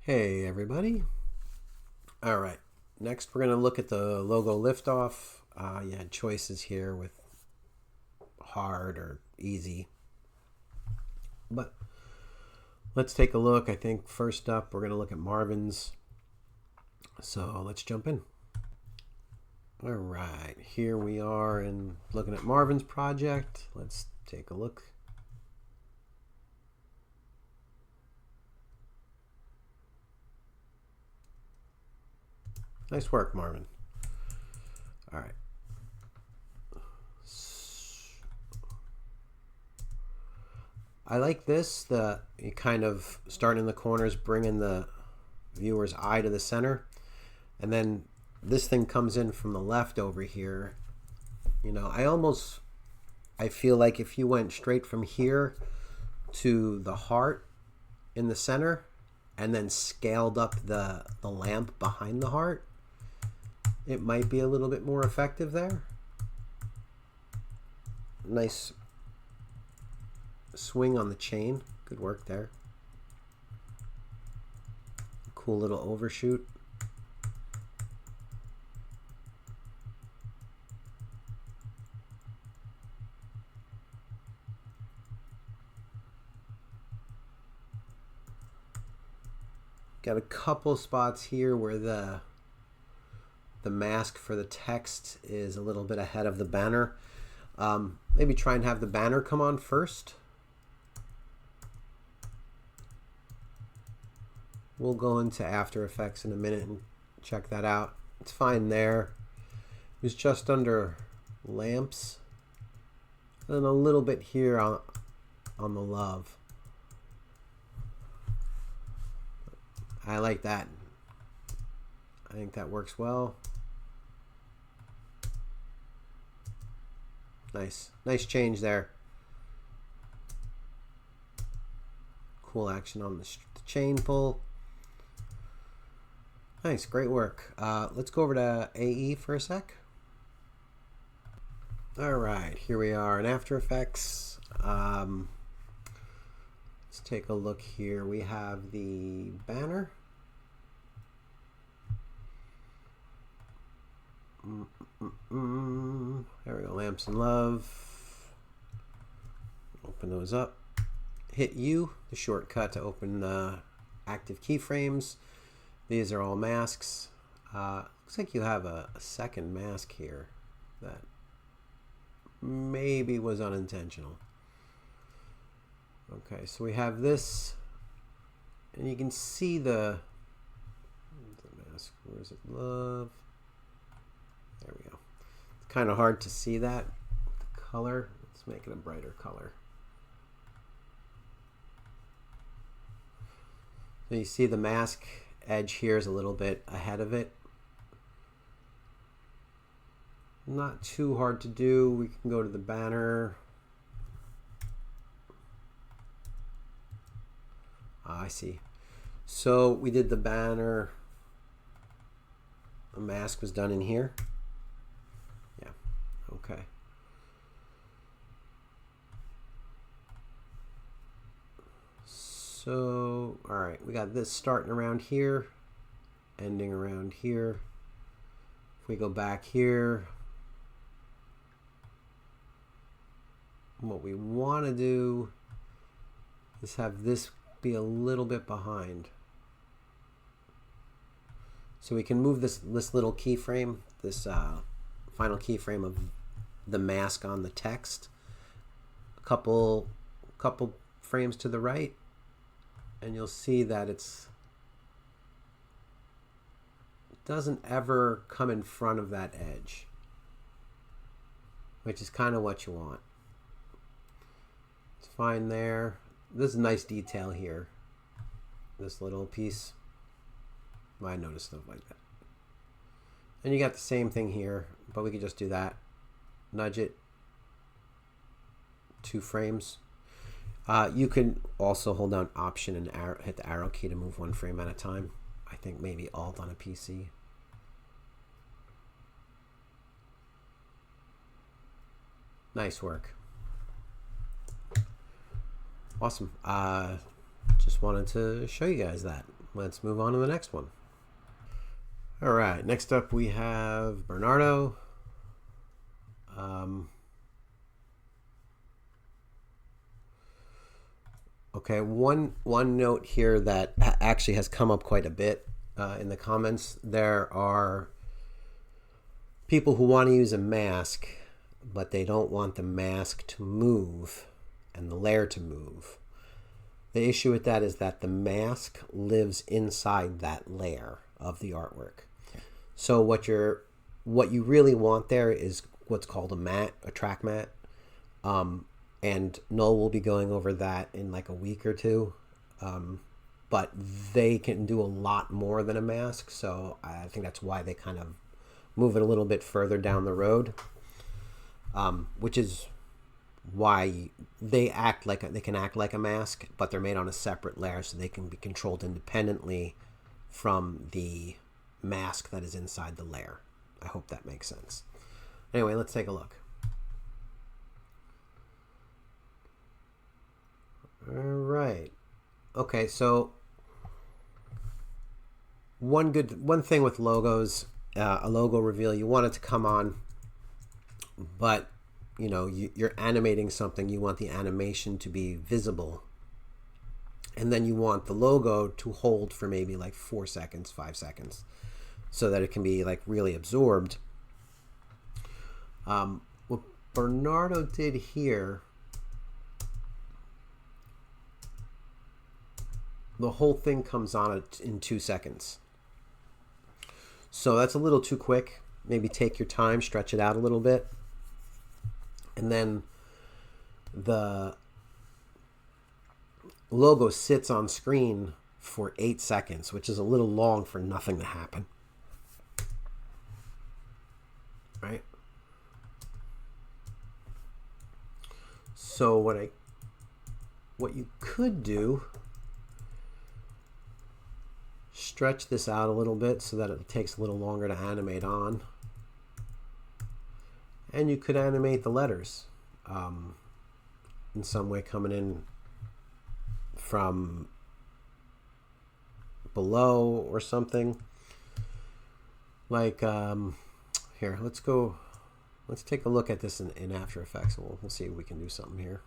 Hey everybody. All right. Next we're going to look at the logo liftoff. You had choices here with hard or easy. But let's take a look. I think first up we're going to look at Marvin's. So let's jump in. All right. Here we are in looking at Marvin's project. Let's take a look. Nice work, Marvin. All right. I like this, you kind of start in the corners, bringing the viewer's eye to the center, and then this thing comes in from the left over here. You know, I feel like if you went straight from here to the heart in the center and then scaled up the lamp behind the heart, it might be a little bit more effective there. Nice swing on the chain. Good work there. Cool little overshoot. Got a couple spots here where the mask for the text is a little bit ahead of the banner. Maybe try and have the banner come on first. We'll go into After Effects in a minute and check that out. It's fine there. It was just under lamps. And a little bit here on the love. I like that. I think that works well. Nice change there. Cool action on the chain pull. Nice, great work. Let's go over to AE for a sec. All right, here we are in After Effects. Let's take a look here. We have the banner. There we go, Lamps and Love. Open those up. Hit U, the shortcut to open active keyframes. These are all masks. Looks like you have a second mask here that maybe was unintentional. Okay, so we have this, and you can see the mask. Where is it? Love. There we go. It's kind of hard to see that with the color. Let's make it a brighter color. So you see the mask edge here is a little bit ahead of it. Not too hard to do. We can go to the banner. I see. So we did the banner. The mask was done in here. Yeah. Okay. So, all right, we got this starting around here, ending around here. If we go back here, what we want to do is have this be a little bit behind. So we can move this little keyframe, this final keyframe of the mask on the text, a couple frames to the right, and you'll see that it doesn't ever come in front of that edge, which is kind of what you want. It's fine there. This is nice detail here. This little piece. I noticed stuff like that. And you got the same thing here, but we could just do that. Nudge it 2 frames. You can also hold down Option and hit the arrow key to move 1 frame at a time. I think maybe Alt on a PC. Nice work. Awesome. Just wanted to show you guys that. let's move on to the next one. All right, next up we have Bernardo. Okay, one note here that actually has come up quite a bit in the comments. There are people who want to use a mask, but they don't want the mask to move and the layer to move. The issue with that is that the mask lives inside that layer of the artwork. So what you really want there is what's called a mat, a track mat. And Noel will be going over that in like a week or two. But they can do a lot more than a mask, so I think that's why they kind of move it a little bit further down the road, which is why they can act like a mask, but they're made on a separate layer so they can be controlled independently from the mask that is inside the layer. I hope that makes sense. Anyway, let's take a look. All right. Okay, so one thing with logos, a logo reveal, you want it to come on, but you're animating something, you want the animation to be visible, and then you want the logo to hold for maybe like 4 seconds, 5 seconds, so that it can be like really absorbed. What Bernardo did here, the whole thing comes on in 2 seconds. So that's a little too quick. Maybe take your time, stretch it out a little bit. And then the logo sits on screen for 8 seconds, which is a little long for nothing to happen. Right? So what you could do, stretch this out a little bit so that it takes a little longer to animate on. And you could animate the letters in some way, coming in from below or something. Like, here, let's take a look at this in After Effects. We'll see if we can do something here.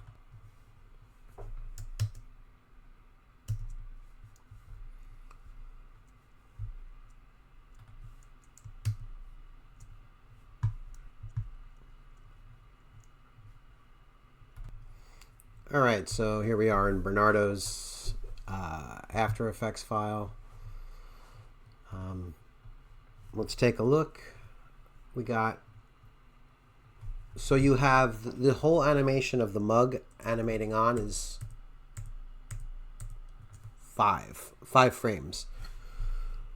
All right, so here we are in Bernardo's After Effects file. Let's take a look. We got, so you have the whole animation of the mug animating on is five frames.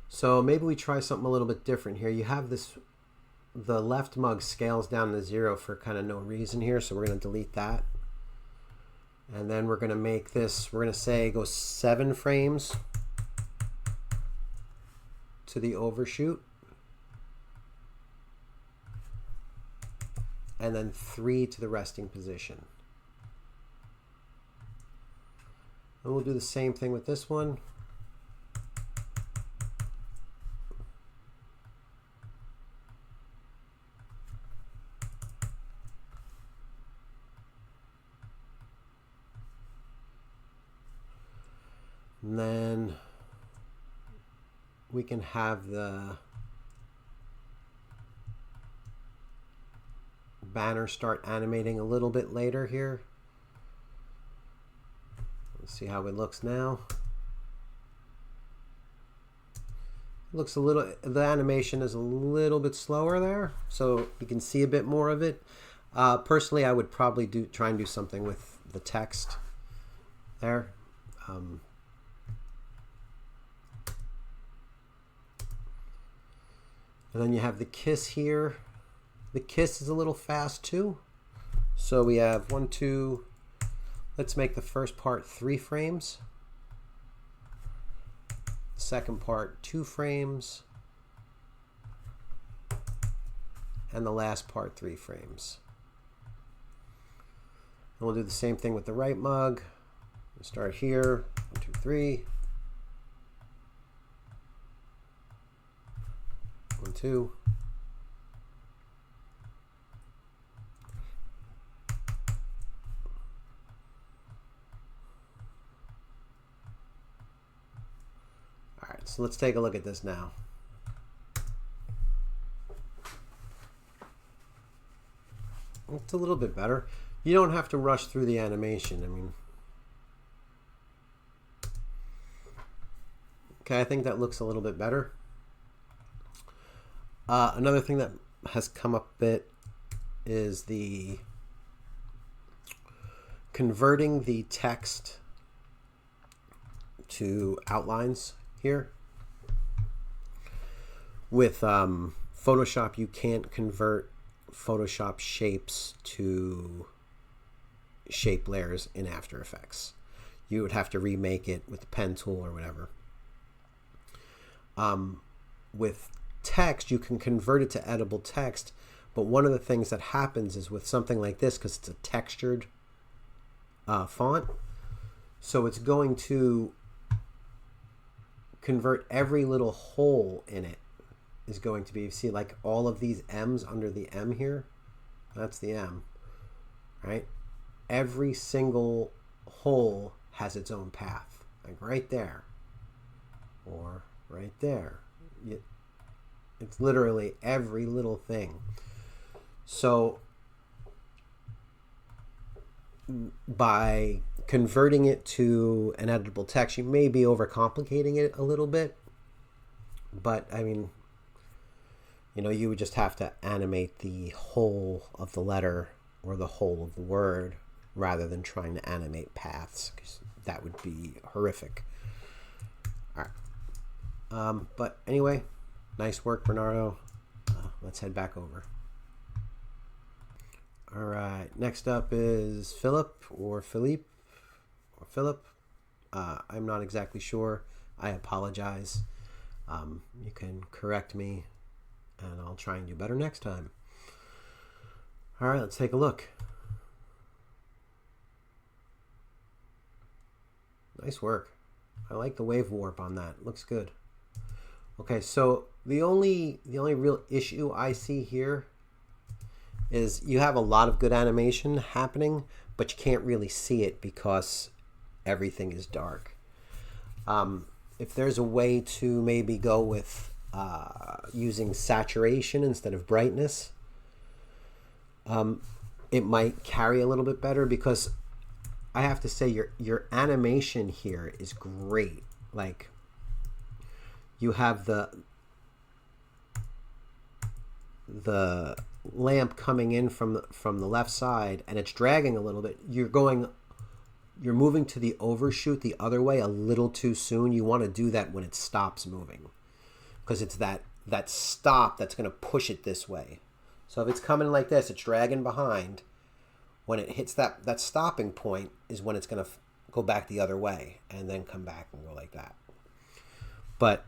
So maybe we try something a little bit different here. You have this, the left mug scales down to 0 for kind of no reason here, so we're going to delete that. And then we're going to make this, we're going to say go 7 frames to the overshoot. And then 3 to the resting position. And we'll do the same thing with this one. And then we can have the banner start animating a little bit later here. Let's see how it looks now. It looks a little, the animation is a little bit slower there, so you can see a bit more of it. Personally, I would probably try and do something with the text there. And then you have the kiss here. The kiss is a little fast too. So we have 1, 2, let's make the first part 3 frames. The second part 2 frames. And the last part 3 frames. And we'll do the same thing with the right mug. We'll start here, 1, 2, 3. 1, 2. All right, so let's take a look at this now. It's a little bit better. You don't have to rush through the animation. I mean, okay, I think that looks a little bit better. Another thing that has come up a bit is the converting the text to outlines here. With Photoshop, you can't convert Photoshop shapes to shape layers in After Effects. You would have to remake it with the pen tool or whatever. With text, you can convert it to editable text, but one of the things that happens is with something like this, because it's a textured font, so it's going to convert every little hole in it is going to be, you see, like all of these M's under the M here, that's the M, right? Every single hole has its own path, like right there or right there. It's literally every little thing. So by converting it to an editable text, you may be overcomplicating it a little bit, but I mean, you know, you would just have to animate the whole of the letter or the whole of the word rather than trying to animate paths, because that would be horrific. All right. But anyway, nice work, Bernardo. Let's head back over. All right. Next up is Philip or Philippe or Philip. I'm not exactly sure. I apologize. You can correct me, and I'll try and do better next time. All right, let's take a look. Nice work. I like the wave warp on that. Looks good. Okay, so the only real issue I see here is you have a lot of good animation happening, but you can't really see it because everything is dark. If there's a way to maybe go with using saturation instead of brightness, it might carry a little bit better, because I have to say your animation here is great. Like, you have the lamp coming in from the left side, and it's dragging a little bit. You're moving to the overshoot the other way a little too soon. You want to do that when it stops moving, because it's that stop that's going to push it this way. So if it's coming like this, it's dragging behind. When it hits that stopping point is when it's going to go back the other way and then come back and go like that. But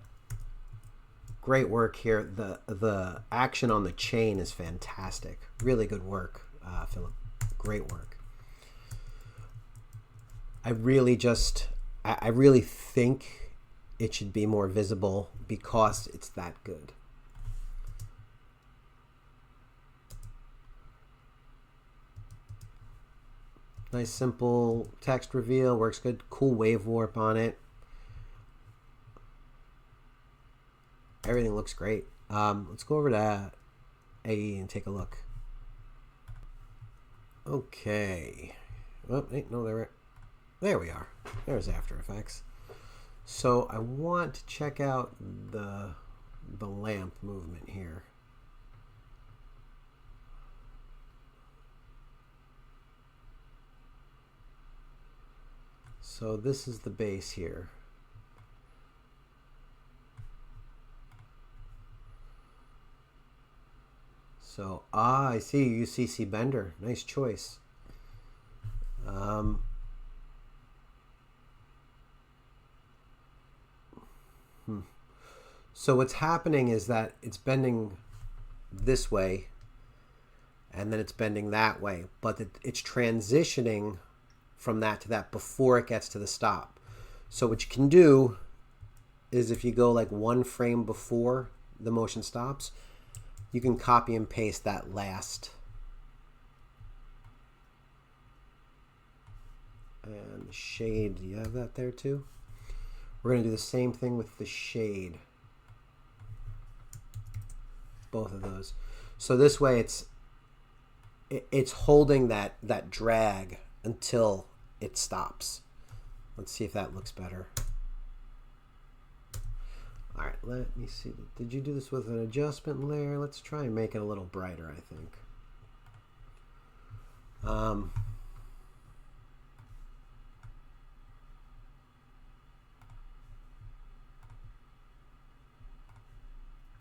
great work here. The action on the chain is fantastic. Really good work, Philip. Great work. I really think it should be more visible because it's that good. Nice simple text reveal, works good. Cool wave warp on it. Everything looks great. Let's go over to AE and take a look. Okay. Oh, wait, no, there we are. There's After Effects. So I want to check out the lamp movement here. So this is the base here. So, I see you, UCC Bender. Nice choice. So what's happening is that it's bending this way, and then it's bending that way, but it's transitioning from that to that before it gets to the stop. So what you can do is, if you go like one frame before the motion stops, you can copy and paste that last. And the shade, do you have that there too? We're going to do the same thing with the shade. Both of those. So this way it's holding that drag until it stops. Let's see if that looks better. All right, let me see. Did you do this with an adjustment layer? Let's try and make it a little brighter, I think. All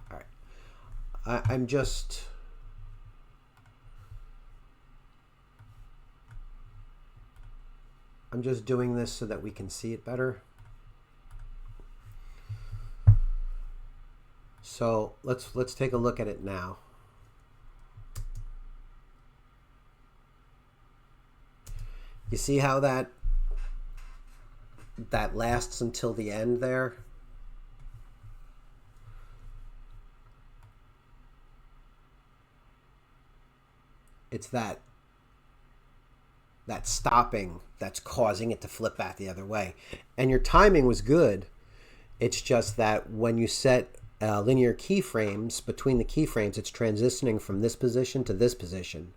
right. I'm just doing this so that we can see it better. So let's take a look at it now. You see how that lasts until the end there? It's that stopping that's causing it to flip back the other way. And your timing was good. It's just that when you set linear keyframes, between the keyframes, it's transitioning from this position to this position.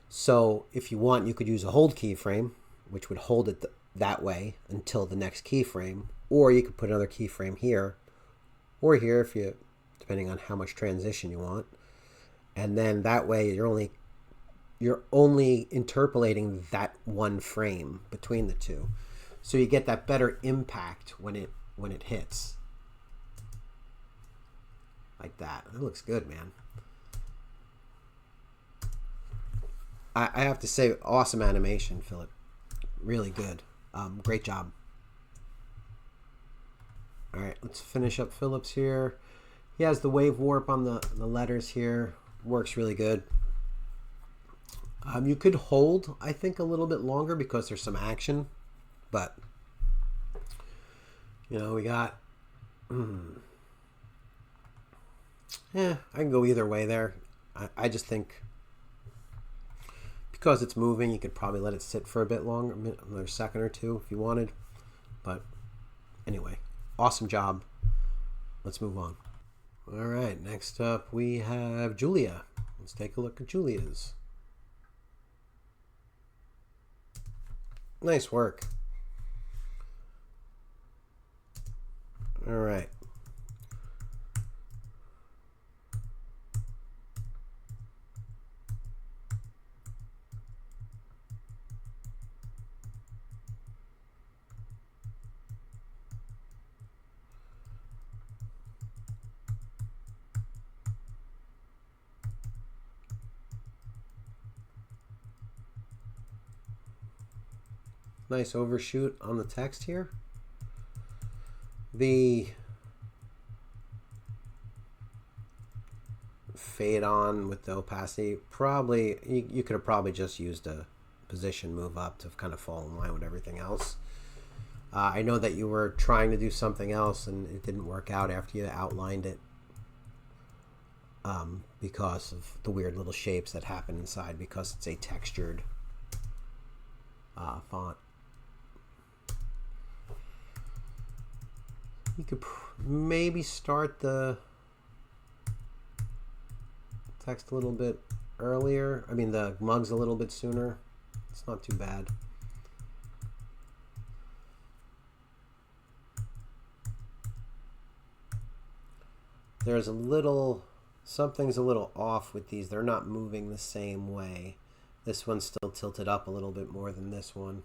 So if you want, you could use a hold keyframe, which would hold it that way until the next keyframe, or you could put another keyframe here or here, if you, depending on how much transition you want. And then that way you're only interpolating that one frame between the two, so you get that better impact when it hits like that. It looks good, man. I have to say, awesome animation, Philip. Really good. Great job. All right, let's finish up Philip's here. He has the wave warp on the letters here. Works really good. You could hold, I think, a little bit longer because there's some action, but you know, we got I can go either way there. I just think because it's moving, you could probably let it sit for a bit longer, another second or two if you wanted. But anyway, awesome job. Let's move on. All right, next up we have Julia. Let's take a look at Julia's. Nice work. All right. Nice overshoot on the text here. The fade on with the opacity, probably you could have probably just used a position move up to kind of fall in line with everything else. I know that you were trying to do something else and it didn't work out after you outlined it, because of the weird little shapes that happen inside, because it's a textured font. You could maybe start the text a little bit earlier. I mean, the mugs a little bit sooner. It's not too bad. There's something's a little off with these. They're not moving the same way. This one's still tilted up a little bit more than this one.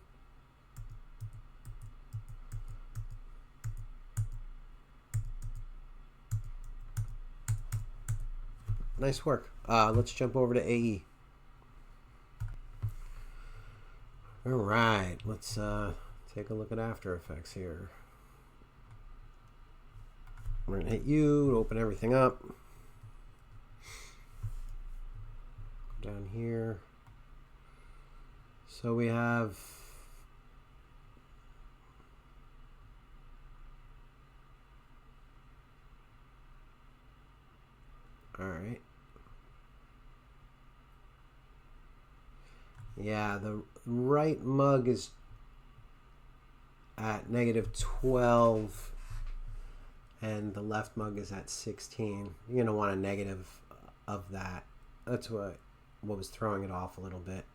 Nice work. Let's jump over to AE. All right, let's take a look at After Effects here. We're gonna hit U to open everything up. Down here. So we have Yeah, the right mug is at -12 and the left mug is at 16. You're going to want a negative of that. That's what was throwing it off a little bit.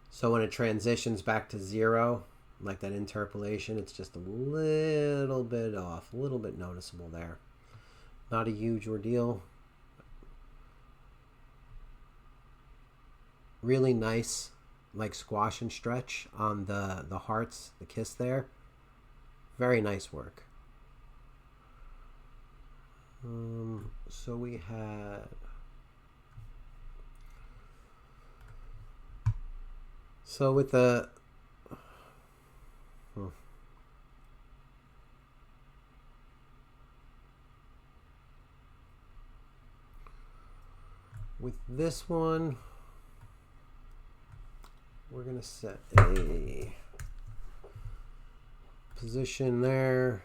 So when it transitions back to 0, like that interpolation, it's just a little bit off, a little bit noticeable there. Not a huge ordeal. Really nice, like squash and stretch on the hearts, the kiss there. Very nice work. So we had... So with the... With this one, we're going to set a position there.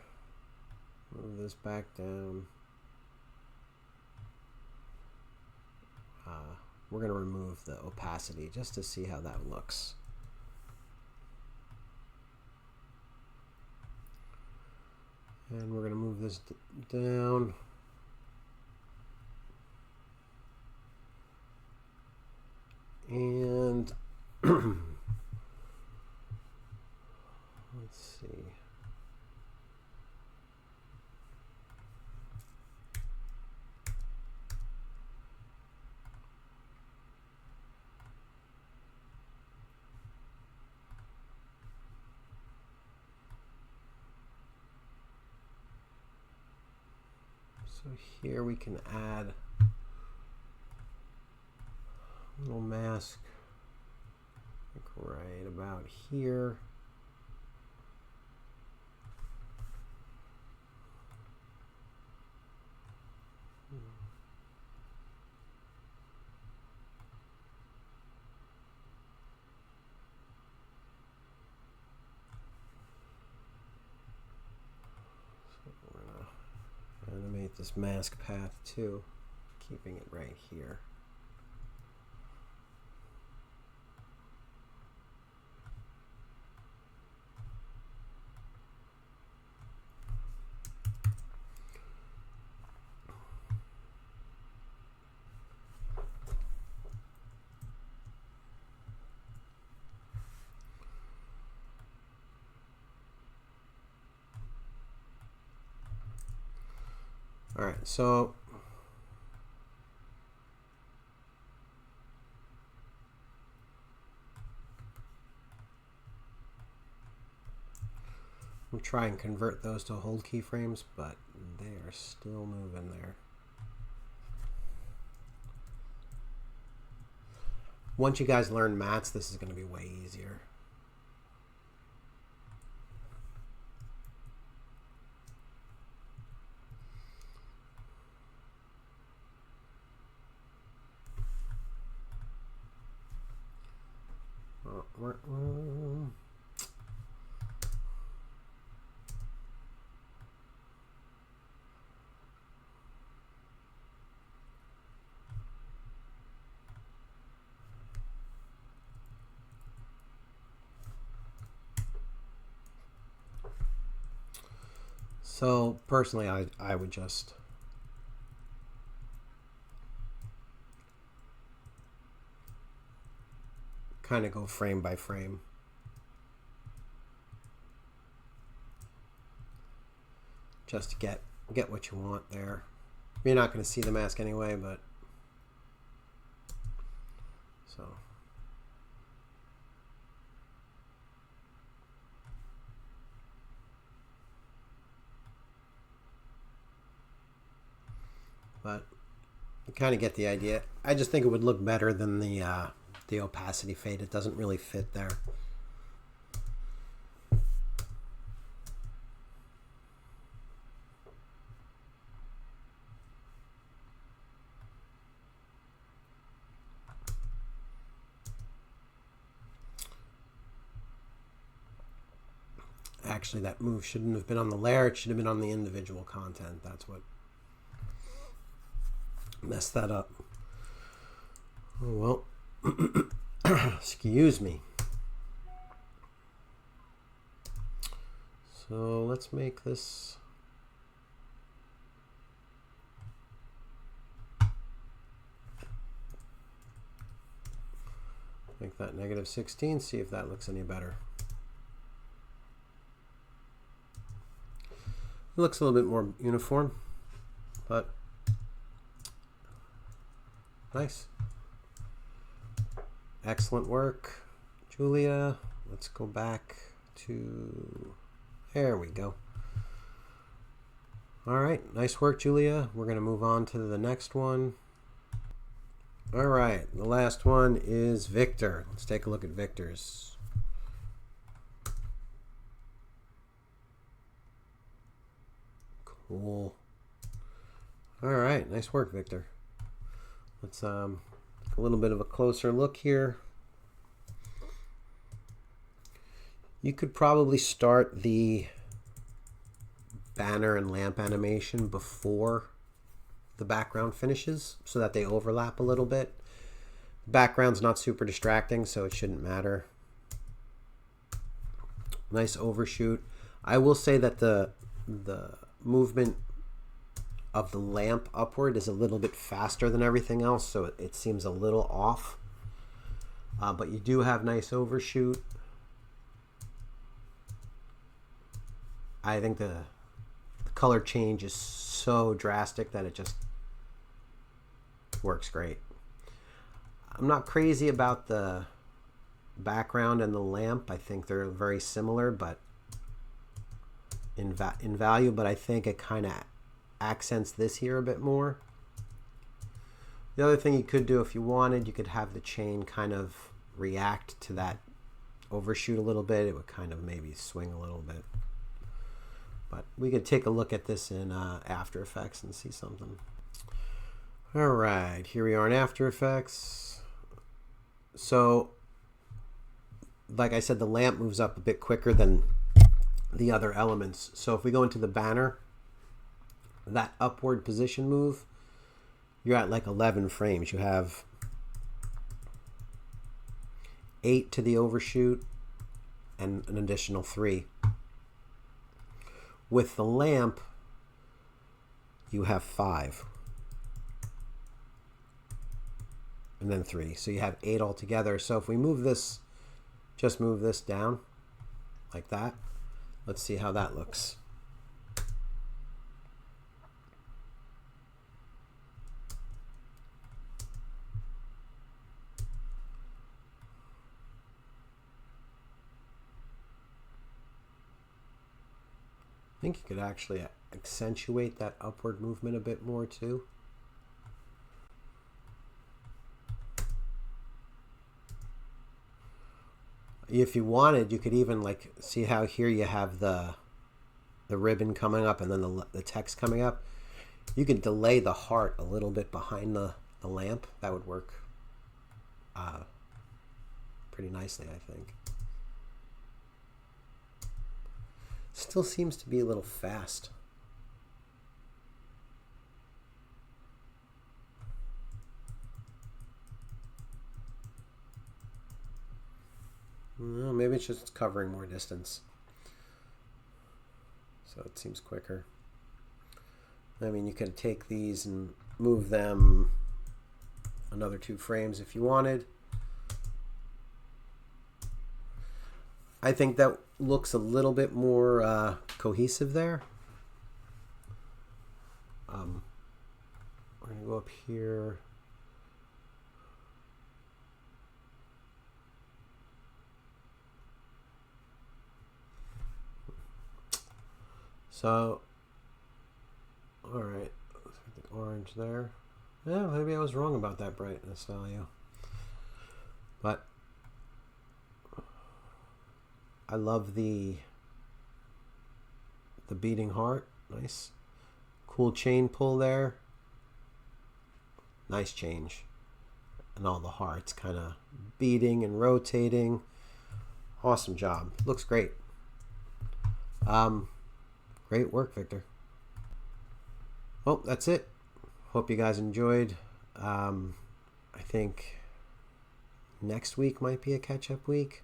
Move this back down. We're going to remove the opacity just to see how that looks. And we're going to move this down. And let's see. So here we can add a little mask, like right about here. Animate this mask path too, keeping it right here. All right, so we'll try and convert those to hold keyframes, but they are still moving there. Once you guys learn mats, this is going to be way easier. So personally, I would just kind of go frame by frame. Just to get what you want there. You're not going to see the mask anyway, but so. But you kind of get the idea. I just think it would look better than the opacity fade. It doesn't really fit there. Actually, that move shouldn't have been on the layer. It should have been on the individual content. That's what messed that up. Oh, well, excuse me. So let's make this. Make that -16, see if that looks any better. It looks a little bit more uniform, but nice. Excellent work, Julia. Let's go back to, there we go. All right, nice work, Julia. We're gonna move on to the next one. All right, the last one is Victor. Let's take a look at Victor's. Cool. All right, nice work, Victor. Let's take a little bit of a closer look here. You could probably start the banner and lamp animation before the background finishes so that they overlap a little bit. The background's not super distracting, so it shouldn't matter. Nice overshoot. I will say that the movement of the lamp upward is a little bit faster than everything else, so it seems a little off. But you do have nice overshoot. I think the color change is so drastic that it just works great. I'm not crazy about the background and the lamp. I think they're very similar, but in value, but I think it kind of accents this here a bit more. The other thing you could do if you wanted, you could have the chain kind of react to that overshoot a little bit. It would kind of maybe swing a little bit. But we could take a look at this in After Effects and see something. All right, here we are in After Effects. So, like I said, the lamp moves up a bit quicker than the other elements. So if we go into the banner, that upward position move, you're at like 11 frames. You have 8 to the overshoot and an additional 3. With the lamp, you have 5. And then 3. So you have 8 altogether. So if we move this, just move this down like that. Let's see how that looks. I think you could actually accentuate that upward movement a bit more too. If you wanted, you could even like see how here you have the ribbon coming up and then the text coming up. You could delay the heart a little bit behind the lamp. That would work pretty nicely, I think. Still seems to be a little fast. Well, maybe it's just covering more distance. So it seems quicker. I mean, you could take these and move them another 2 frames if you wanted. I think that looks a little bit more cohesive there. We're going to go up here. So, all right, let's put the orange there. Yeah, maybe I was wrong about that brightness value. But I love the beating heart. Nice. Cool chain pull there. Nice change. And all the hearts kind of beating and rotating. Awesome job. Looks great. Great work, Victor. Well, that's it. Hope you guys enjoyed. I think next week might be a catch-up week.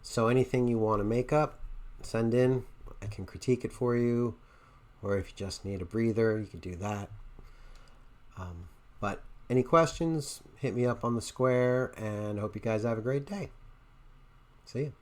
So anything you want to make up, send in. I can critique it for you. Or if you just need a breather, you can do that. But any questions, hit me up on the square, and I hope you guys have a great day. See you.